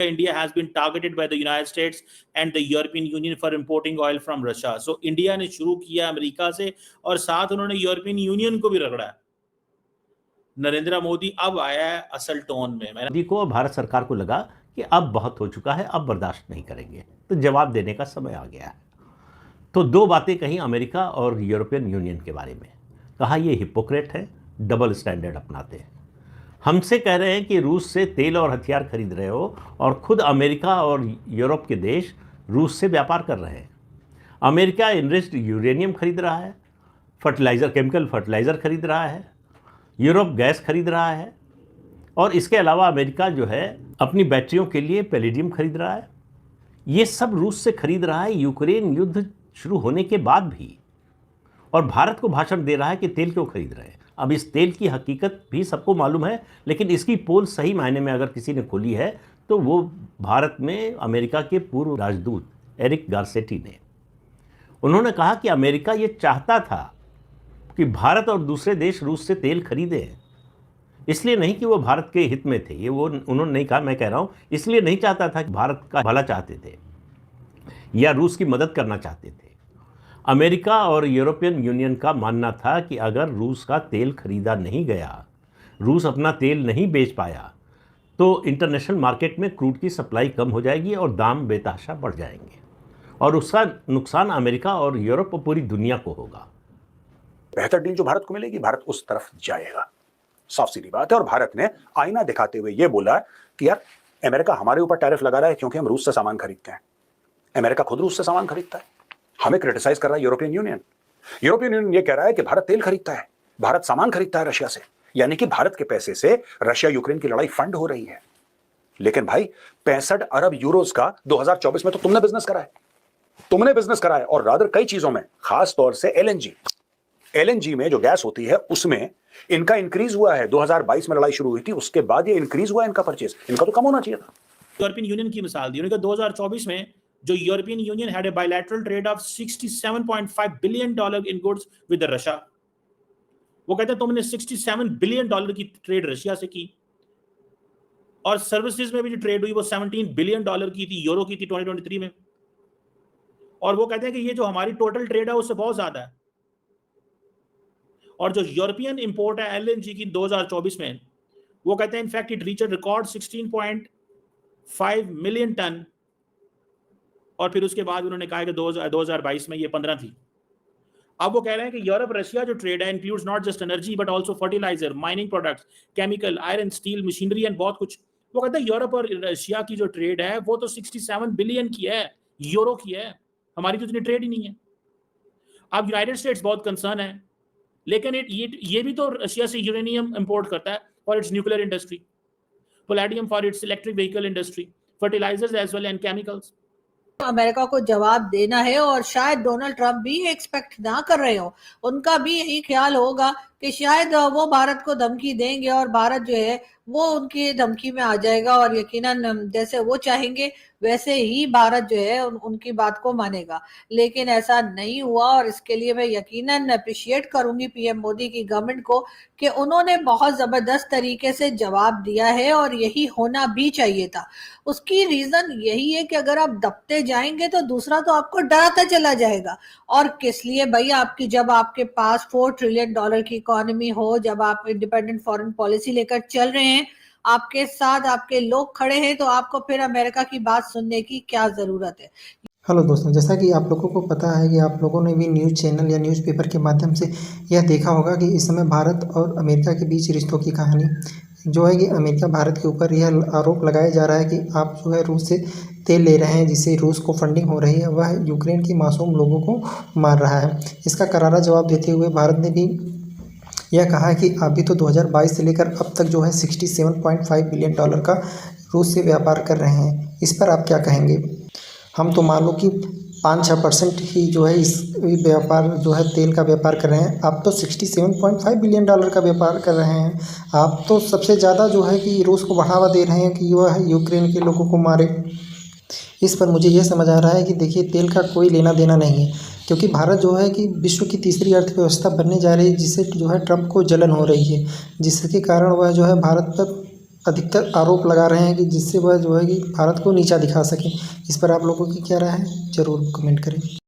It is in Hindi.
India has been targeted by the United States and the European Union for importing oil from Russia. So India ने शुरू किया अमेरिका से और साथ उन्होंने यूरोपियन यूनियन को भी रगड़ा। नरेंद्र मोदी अब आया है असल टोन में। मोदी को भारत सरकार को लगा कि अब बहुत हो चुका है, अब बर्दाश्त नहीं करेंगे, तो जवाब देने का समय आ गया है। तो दो बातें कही अमेरिका और यूरोपियन यूनियन के बारे में। कहा ये हिपोक्रेट है, डबल स्टैंडर्ड अपनाते हैं। हमसे कह रहे हैं कि रूस से तेल और हथियार खरीद रहे हो और खुद अमेरिका और यूरोप के देश रूस से व्यापार कर रहे हैं। अमेरिका एनरिच्ड यूरेनियम खरीद रहा है, केमिकल फर्टिलाइज़र खरीद रहा है, यूरोप गैस खरीद रहा है, और इसके अलावा अमेरिका जो है अपनी बैटरियों के लिए पैलेडियम खरीद रहा है। ये सब रूस से खरीद रहा है यूक्रेन युद्ध शुरू होने के बाद भी, और भारत को भाषण दे रहा है कि तेल क्यों खरीद रहे हैं। अब इस तेल की हकीकत भी सबको मालूम है, लेकिन इसकी पोल सही मायने में अगर किसी ने खोली है तो वो भारत में अमेरिका के पूर्व राजदूत एरिक गारसेटी ने। उन्होंने कहा कि अमेरिका ये चाहता था कि भारत और दूसरे देश रूस से तेल खरीदें, इसलिए नहीं कि वो भारत के हित में थे, ये वो उन्होंने नहीं कहा, मैं कह रहा हूँ इसलिए नहीं चाहता था कि भारत का भला चाहते थे या रूस की मदद करना चाहते थे। अमेरिका और यूरोपियन यूनियन का मानना था कि अगर रूस का तेल खरीदा नहीं गया, रूस अपना तेल नहीं बेच पाया, तो इंटरनेशनल मार्केट में क्रूड की सप्लाई कम हो जाएगी और दाम बेतहाशा बढ़ जाएंगे, और उसका नुकसान अमेरिका और यूरोप और पूरी दुनिया को होगा। बेहतर डील जो भारत को मिलेगी, भारत उस तरफ जाएगा, साफ सीधी बात है। और भारत ने आईना दिखाते हुए यह बोला कि यार अमेरिका हमारे ऊपर टैरिफ लगा रहा है क्योंकि हम रूस से सामान खरीदते हैं। अमेरिका खुद रूस से सामान खरीदता है, हमें क्रिटिसाइज कर रहा है यूरोपियन यूनियन। यूरोपियन यूनियन ये कह रहा है कि भारत तेल खरीदता है, भारत सामान खरीदता है रशिया से, यानी कि भारत के पैसे से रशिया यूक्रेन की लड़ाई फंड हो रही है। लेकिन भाई 65 अरब यूरोज का 2024 में तो तुमने बिजनेस करा है, और रादर कई चीजों में, खास तौर से एलएनजी में जो गैस होती है उसमें इनका इंक्रीज हुआ है। 2022 में लड़ाई शुरू हुई थी, उसके बाद ये इंक्रीज हुआ है इनका परचेज, इनका तो कम होना चाहिए था। यूरोपियन यूनियन की मिसाल दी उन्होंने, 2024 में जो European union had a bilateral trade off $67.5 billion in goods with Russia. वो कहते हैं तुमने $67 बिलियन की ट्रेड रशिया से की, और सर्विसेज में भी जो ट्रेड हुई वो $17 बिलियन की थी, यूरो की थी 2023 में। और वो कहते हैं कि ये जो हमारी टोटल ट्रेड है उससे बहुत ज्यादा है। और जो यूरोपियन इंपोर्ट है एलएनजी की 2024 में, वो कहते हैं in fact it reach record 16.5 million tonne, और फिर उसके बाद उन्होंने कहा कि 2022 में ये 15 थी। अब वो कह रहे हैं कि यूरोप रशिया जो ट्रेड है includes not just energy but also fertiliser, mining products, chemical, iron, steel, machinery and बहुत कुछ। वो कहते हैं यूरोप और रशिया की जो ट्रेड है वो तो 67 बिलियन की है, यूरो की है, हमारी तो इतनी ट्रेड ही नहीं है। अब यूनाइटेड स्टेट्स बहुत कंसर्न है, लेकिन ये भी तो रशिया से यूरेनियम इंपोर्ट करता है for its nuclear industry, palladium for its electric vehicle industry, fertilisers as well and chemicals. America को जवाब देना है, और शायद डोनाल्ड ट्रंप भी एक्सपेक्ट ना कर रहे हो, उनका भी यही ख्याल होगा कि शायद वो भारत को धमकी देंगे और भारत जो है वो उनकी धमकी में आ जाएगा, और यकीनन जैसे वो चाहेंगे वैसे ही भारत जो है उनकी बात को मानेगा। लेकिन ऐसा नहीं हुआ, और इसके लिए मैं यकीनन अप्रिशिएट करूंगी पीएम मोदी की गवर्नमेंट को कि उन्होंने बहुत जबरदस्त तरीके से जवाब दिया है, और यही होना भी चाहिए था। उसकी रीजन यही है कि अगर आप दबते जाएंगे तो दूसरा तो आपको डराता चला जाएगा। और किस लिए भाई, आपकी जब आपके पास $4 ट्रिलियन की इकोनॉमी हो, जब आप इंडिपेंडेंट फॉरेन पॉलिसी लेकर चल रहे हैं, आपके साथ आपके लोग खड़े हैं, तो आपको फिर अमेरिका की बात सुनने की क्या जरूरत है। हेलो दोस्तों, जैसा कि आप लोगों को पता है कि आप लोगों ने भी न्यूज़ चैनल या न्यूज़पेपर के माध्यम से यह देखा होगा कि इस समय भारत और अमेरिका के बीच रिश्तों की कहानी जो है कि अमेरिका भारत के ऊपर यह आरोप लगाया जा रहा है कि आप जो है रूस से तेल ले रहे हैं, जिससे रूस को फंडिंग हो रही है, वह यूक्रेन की मासूम लोगों को मार रहा है। इसका करारा जवाब देते हुए भारत ने भी यह कहा है कि अभी तो 2022 से लेकर अब तक जो है $67.5 बिलियन का रूस से व्यापार कर रहे हैं। इस पर आप क्या कहेंगे? हम तो मान लो कि 5-6% ही जो है इस व्यापार जो है तेल का व्यापार कर रहे हैं, आप तो $67.5 बिलियन का व्यापार कर रहे हैं। आप तो सबसे ज़्यादा जो है कि रूस को बढ़ावा दे रहे हैं कि वह यूक्रेन के लोगों को मारे। इस पर मुझे ये समझ आ रहा है कि देखिए, तेल का कोई लेना देना नहीं है, क्योंकि भारत जो है कि विश्व की तीसरी अर्थव्यवस्था बनने जा रही है, जिससे जो है ट्रंप को जलन हो रही है, जिसके कारण वह जो है भारत पर अधिकतर आरोप लगा रहे हैं कि जिससे वह जो है कि भारत को नीचा दिखा सकें। इस पर आप लोगों की क्या राय है, ज़रूर कमेंट करें।